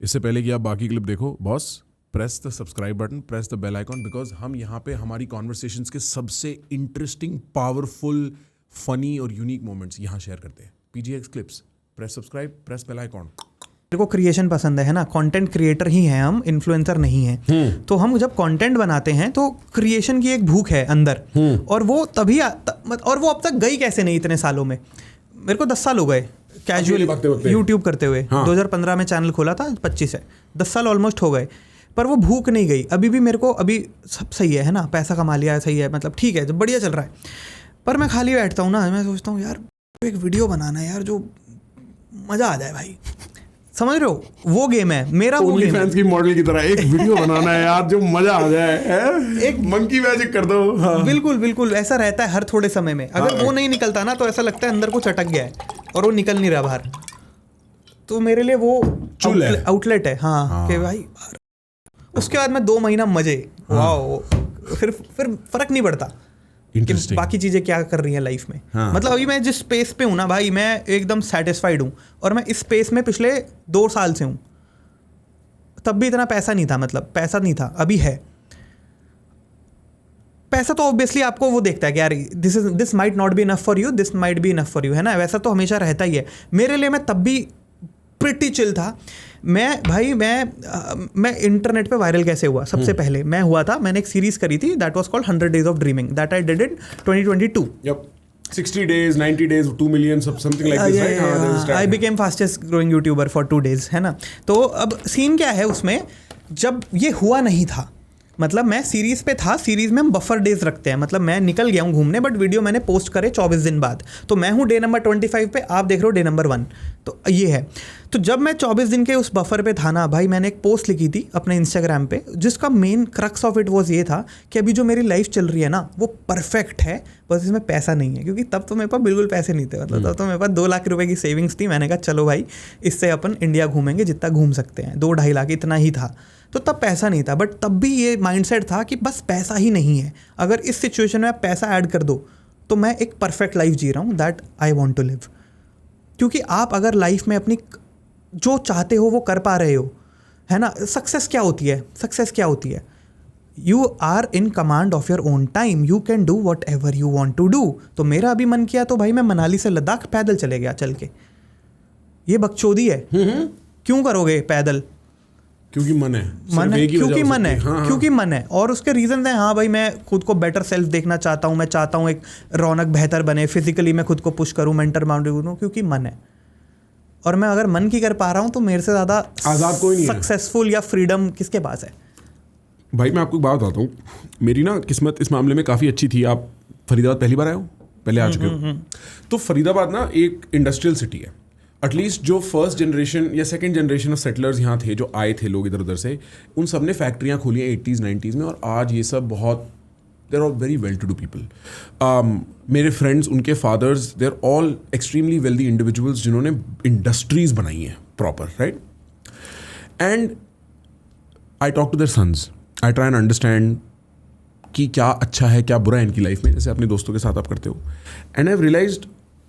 इससे पहले कि आप बाकी क्लिप देखो boss, press the subscribe button, press the bell icon, because हम यहाँ पे हमारी कॉन्वर्सेशंस के सबसे इंटरेस्टिंग, पावरफुल, फनी और यूनिक मोमेंट्स यहाँ शेयर करते हैं. PGX clips, press subscribe, press bell icon. मेरे को क्रिएशन पसंद है ना, कंटेंट क्रिएटर ही हैं हम, इन्फ्लुएंसर नहीं हैं. तो हम जब कंटेंट बनाते हैं तो क्रिएशन की एक भूख है अंदर, और वो तभी और वो अब तक गई कैसे नहीं इतने सालों में. मेरे को 10 साल हो गए कैजुअल यूट्यूब करते हुए. 2015 में चैनल खोला था, 25 है, 10 साल ऑलमोस्ट हो गए, पर वो भूख नहीं गई. अभी भी मेरे को, अभी सब सही है ना, पैसा कमा लिया है, सही है, मतलब ठीक है, जब बढ़िया चल रहा है, पर मैं खाली बैठता हूँ ना, मैं सोचता हूँ यार एक वीडियो बनाना है यार जो मज़ा आ जाए भाई. समझ रहे हो, वो गेम है मेरा. वो गेम फैंस की मॉडल की तरह एक वीडियो बनाना है यार जो मजा आ जाए, एक मंकी मैजिक कर दो. हाँ. बिल्कुल बिल्कुल ऐसा रहता है हर थोड़े समय में. अगर वो नहीं निकलता ना तो ऐसा लगता है अंदर कुछ अटक गया है और वो निकल नहीं रहा बाहर. तो मेरे लिए वो आउटलेट है. हाँ कि भाई उसके बाद में 2 महीना मजे, वाओ, फिर फर्क नहीं पड़ता कि बाकी चीज़ें क्या कर रही हैं लाइफ में. मतलब अभी मैं जिस स्पेस पे हूँ ना भाई, मैं एकदम सेटिस्फाइड हूँ, और मैं इस स्पेस में पिछले 2 साल से हूँ. तब भी इतना पैसा नहीं था, मतलब पैसा नहीं था, अभी है पैसा. तो ऑब्वियसली आपको वो देखता है कि यार this might not be enough for you, this might be enough for you, है ना. वैसा तो हमेशा रहता ही है. मेरे लिए मैं तब भी प्रिटी चिल था. मैं इंटरनेट पे वायरल कैसे हुआ. सबसे पहले मैं हुआ था, मैंने एक सीरीज करी थी, that was called 100 Days of Dreaming, that I did in 2022. Yep. 60 days, 90 days, 2 million, something like this, right? I became fastest growing YouTuber for 2 days, है ना. तो अब सीन क्या है उसमें, जब ये हुआ नहीं था, मतलब मैं सीरीज़ पे था. सीरीज़ में हम बफर डेज रखते हैं, मतलब मैं निकल गया हूँ घूमने, बट वीडियो मैंने पोस्ट करे 24 दिन बाद. तो मैं हूँ डे नंबर 25 पे, आप देख रहे हो डे नंबर 1. तो ये है. तो जब मैं 24 दिन के उस बफर पे था ना भाई, मैंने एक पोस्ट लिखी थी अपने इंस्टाग्राम पे, जिसका main crux of it was ये था कि अभी जो मेरी लाइफ चल रही है ना वो परफेक्ट है, बस इसमें पैसा नहीं है. क्योंकि तब तो मेरे पास बिल्कुल पैसे नहीं थे, मतलब तब तो मेरे पास 2 लाख रुपए की सेविंग्स थी. मैंने कहा चलो भाई इससे अपन इंडिया घूमेंगे जितना घूम सकते हैं, 2-2.5 लाख इतना ही था. तो तब पैसा नहीं था, बट तब भी ये माइंडसेट था कि बस पैसा ही नहीं है. अगर इस सिचुएशन में आप पैसा ऐड कर दो तो मैं एक परफेक्ट लाइफ जी रहा हूँ, that I want to live. क्योंकि आप अगर लाइफ में अपनी जो चाहते हो वो कर पा रहे हो, है ना. सक्सेस क्या होती है, सक्सेस क्या होती है, you are in command of your own time, you can do whatever you want to do. तो मेरा अभी मन किया तो भाई मैं मनाली से लद्दाख पैदल चले गया, चल के. ये बकचोदी है. क्यों करोगे पैदल? क्योंकि मन है, क्योंकि मन है. क्योंकि मन है, और उसके रीजन हैं. हाँ भाई मैं खुद को बेटर सेल्फ देखना चाहता हूँ, मैं चाहता हूँ एक रौनक बेहतर बने, फिजिकली मैं खुद को पुश करूँ, मेंटल बाउंड्री करूँ, क्योंकि मन है. और मैं अगर मन की कर पा रहा हूँ तो मेरे से ज़्यादा आज़ाद कोई नहीं है. सक्सेसफुल या फ्रीडम किसके पास है भाई. मैं आपको एक बात बताता हूँ, मेरी ना किस्मत इस मामले में काफ़ी अच्छी थी. आप फरीदाबाद पहली बार आए हो? पहले आ चुके हो? तो फरीदाबाद ना एक इंडस्ट्रियल सिटी है. एटलीस्ट जो फर्स्ट जनरेशन या सेकंड जनरेशन ऑफ सेटलर्स यहाँ थे, जो आए थे लोग इधर उधर से, उन सब ने फैक्ट्रियाँ खोली हैं 80s 90s में. और आज ये सब बहुत, there are very well to do people. मेरे फ्रेंड्स, उनके fathers, they are all extremely wealthy individuals जिन्होंने इंडस्ट्रीज बनाई हैं proper, right. And I talk to their sons, I try and understand कि क्या अच्छा है क्या बुरा है इनकी लाइफ में, जैसे अपने दोस्तों के साथ आप करते हो. एंड आई हैव रियलाइज्ड,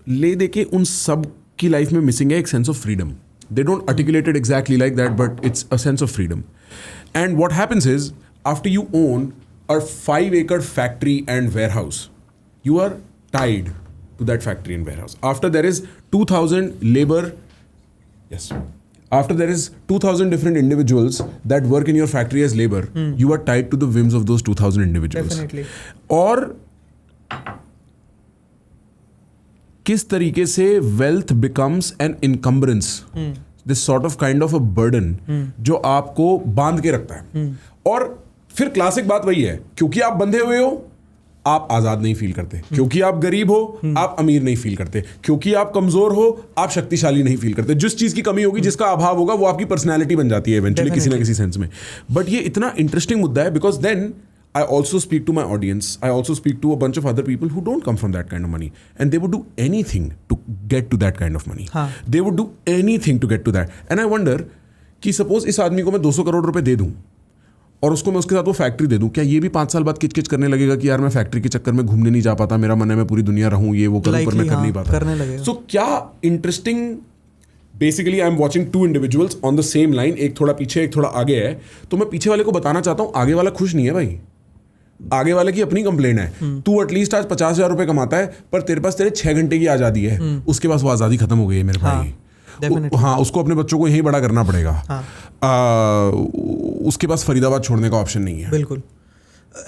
ले दे के उन सब की लाइफ में मिसिंग है एक sense of freedom. They don't articulate it exactly like that, but it's a sense of freedom. And what happens is, after you own a 5-acre factory and warehouse, you are tied to that factory and warehouse. After there is 2,000 labor, yes, after there is 2,000 different individuals that work in your factory as labor, you are tied to the whims of those 2,000 individuals. Definitely. और किस तरीके से wealth becomes an encumbrance, this sort of kind of a burden, जो आपको बांध के रखता है. और फिर क्लासिक बात वही है, क्योंकि आप बंधे हुए हो आप आज़ाद नहीं फील करते, क्योंकि आप गरीब हो आप अमीर नहीं फील करते, क्योंकि आप कमज़ोर हो आप शक्तिशाली नहीं फील करते. जिस चीज़ की कमी होगी, जिसका अभाव होगा, वो आपकी पर्सनैलिटी बन जाती है इवेंचुअली किसी ना किसी सेंस में. बट ये इतना इंटरेस्टिंग मुद्दा है, because then I also speak to my audience, I also speak to a bunch of other people who don't come from that kind of money, and they would do anything to get to that kind of money. They would do anything to get to that. And I wonder कि suppose इस आदमी को मैं 200 करोड़ रुपए दे दूं और उसको मैं उसके साथ वो फैक्ट्री दे दूं, क्या ये भी 5 साल बाद किच-किच करने लगेगा कि यार मैं फैक्ट्री के चक्कर में घूमने नहीं जा पाता, मेरा मन है मैं पूरी दुनिया रहूं, ये वो करूं, पर मैं कर नहीं पाता. करने लगेगा. So क्या interesting basically I am watching two individuals on the same line, एक थोड़ा पीछे एक थोड़ा आगे है, तो मैं पीछे वाले को बताना चाहता हूँ आगे वाला खुश नहीं है भाई, आगे वाले की अपनी कंप्लेन है। तू एटलीस्ट आज 50,000 रुपए कमाता है, पर तेरे पास तेरे 6 घंटे की आज़ादी है, उसके पास वो आज़ादी खत्म हो गई है मेरे भाई। हाँ, उसको अपने बच्चों को यहीं बड़ा करना पड़ेगा। उसके पास फरीदाबाद छोड़ने का ऑप्शन नहीं है। बिल्कुल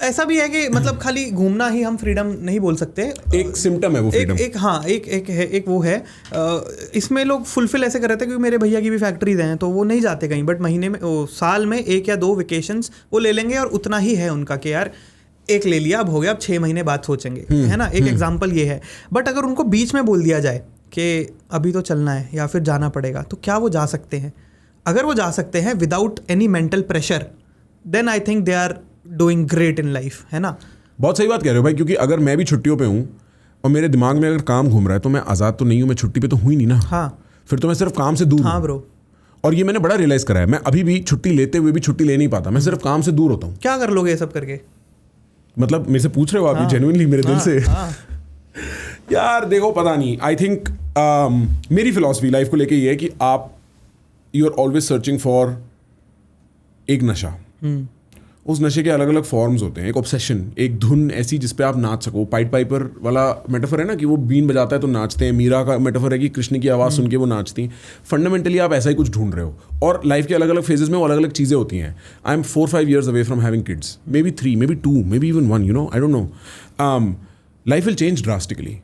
ऐसा भी है कि मतलब खाली घूमना ही हम फ्रीडम नहीं बोल सकते, एक सिम्टम है वो फ्रीडम। एक वो है। इसमें लोग फुलफिल ऐसे कर रहे थे क्योंकि मेरे भैया की भी फैक्ट्रीज हैं, तो वो नहीं जाते कहीं, बट महीने में साल में 1 या 2 वेकेशंस वो ले लेंगे, और उतना ही है उनका कि यार एक ले लिया, अब हो गया, अब 6 महीने बाद सोचेंगे, है ना। एक एग्जाम्पल ये है। बट अगर उनको बीच में बोल दिया जाए कि अभी तो चलना है या फिर जाना पड़ेगा, तो क्या वो जा सकते हैं? अगर वो जा सकते हैं without any mental pressure, then I think they are doing great in life, है ना। बहुत सही बात कह रहे हो भाई, क्योंकि अगर मैं भी छुट्टियों पे हूँ और मेरे दिमाग में अगर काम घूम रहा है, तो मैं आज़ाद तो नहीं हूँ, मैं छुट्टी पे तो हुई नहीं ना। हाँ, फिर तो मैं सिर्फ काम से दूर हूँ। हाँ ब्रो। और ये मैंने बड़ा रियलाइज़ करा है, मैं अभी भी छुट्टी लेते हुए भी छुट्टी ले नहीं पाता, मैं सिर्फ काम से दूर होता हूँ। क्या कर लोगे ये सब करके? मतलब मेरे से पूछ रहे हो आप जेन्युइनली मेरे दिल से? यार देखो, पता नहीं, आई थिंक मेरी फिलॉसफी लाइफ को लेके ये है कि आप you are always searching for एक नशा। उस नशे के अलग अलग फॉर्म्स होते हैं। एक ऑब्सेशन, एक धुन ऐसी जिस पे आप नाच सको। पाइट पाइपर वाला मेटाफर है ना, कि वो बीन बजाता है तो नाचते हैं। मीरा का मेटाफर है कि कृष्ण की आवाज़ सुन के वो नाचती। फंडामेंटली आप ऐसा ही कुछ ढूंढ रहे हो, और लाइफ के अलग अलग फेजेस में वो अलग अलग चीज़ें होती हैं। I am 4-5 years away from having kids, may be 3, may be 2, may be even 1, I don't know. Life will change drastically.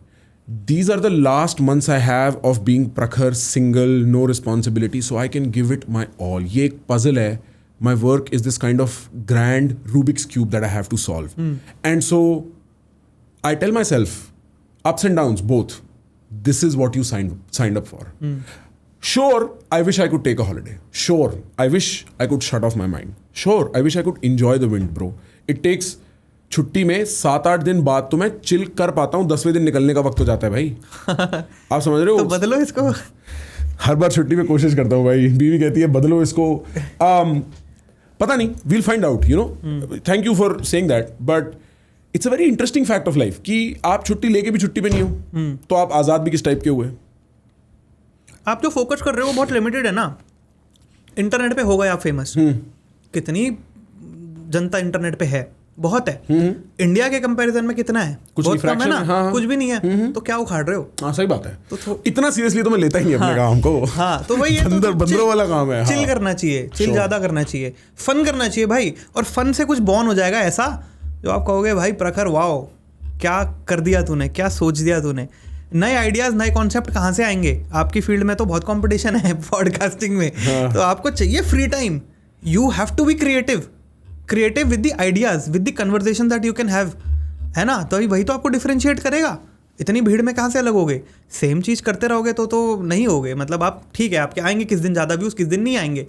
These are the last months I have of being prakhar, single, no responsibility, so I can give it my all. ये एक puzzle है. My work is this kind of grand Rubik's cube that I have to solve. And so I tell myself, ups and downs, both. This is what you signed up for. Sure, I wish I could take a holiday. Sure, I wish I could shut off my mind. Sure, I wish I could enjoy the wind, bro. It takes छुट्टी में 7-8 दिन बाद तो मैं chill कर पाता हूँ, 10वें दिन निकलने का वक्त हो जाता है भाई. आप समझ रहे हो? तो बदलो इसको. हर बार छुट्टी में कोशिश करता हूँ भाई, बीवी कहती है बदलो इसको. पता नहीं, we'll find out, you know. Thank you for saying that, but it's a very interesting fact of life कि आप छुट्टी लेके भी छुट्टी पे नहीं हो, तो आप आज़ाद भी किस टाइप के हुए. आप जो फोकस कर रहे हो वो बहुत लिमिटेड है ना. इंटरनेट पे हो गए आप फेमस, कितनी जनता इंटरनेट पे है? बहुत है. इंडिया के कंपैरिजन में कितना है? कुछ बहुत कम है ना. हाँ. कुछ भी नहीं है. तो क्या उखाड़ रहे हो? हाँ, सही बात है. तो इतना सीरियसली तो मैं लेता ही नहीं अपने काम को. हाँ, तो वही है. बंदरों वाला काम है. चिल करना चाहिए, चिल ज़्यादा करना चाहिए, फन करना चाहिए भाई. और फन से कुछ बॉर्न हो जाएगा ऐसा जो आप कहोगे भाई प्रखर वाओ क्या कर दिया तूने, क्या सोच दिया तूने. नए आइडियाज़, नए कॉन्सेप्ट कहाँ से आएंगे? आपकी फील्ड में तो बहुत कंपटीशन है पॉडकास्टिंग में. तो आपको चाहिए free time. You have to be creative with the ideas, with the conversation that you can have, है ना. तो वही तो आपको डिफरेंशिएट करेगा. इतनी भीड़ में कहाँ से अलग होगे? सेम चीज़ करते रहोगे तो नहीं होगे. मतलब आप ठीक है, आपके आएंगे किस दिन ज़्यादा व्यूज़, किस दिन नहीं आएंगे,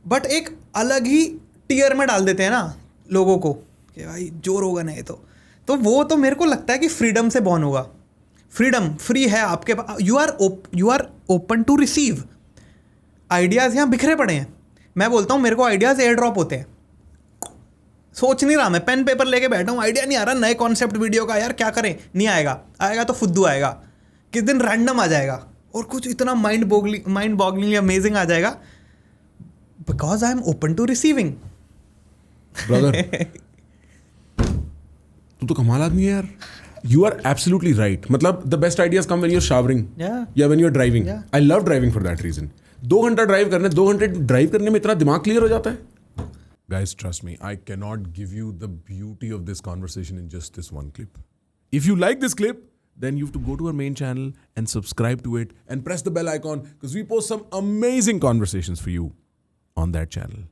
बट एक अलग ही टीयर में डाल देते हैं ना लोगों को कि भाई जो रोगन है. तो वो तो मेरे को लगता है कि फ्रीडम से बॉर्न होगा. फ्रीडम फ्री है आपके पास. You are open to receive. Ideas यहाँ बिखरे पड़े हैं. मैं बोलता हूँ मेरे को आइडियाज़ एयर ड्रॉप होते हैं. सोच नहीं रहा, मैं पेन पेपर लेके बैठा हूँ, आइडिया नहीं आ रहा नए कॉन्सेप्ट वीडियो का, यार क्या करें, नहीं आएगा तो फुद्दू आएगा. किस दिन रैंडम आ जाएगा और कुछ इतना माइंड बॉगलिंग अमेजिंग आ जाएगा, because I am open to receiving. Brother तू तो कमाल आदमी है यार. You are absolutely right. मतलब the best ideas come when you're showering. Yeah, when you're driving. Yeah. I love driving for that reason. 2 घंटा ड्राइव करने में इतना दिमाग क्लियर हो जाता है. Guys, trust me, I cannot give you the beauty of this conversation in just this one clip. If you like this clip, then you have to go to our main channel and subscribe to it and press the bell icon because we post some amazing conversations for you on that channel.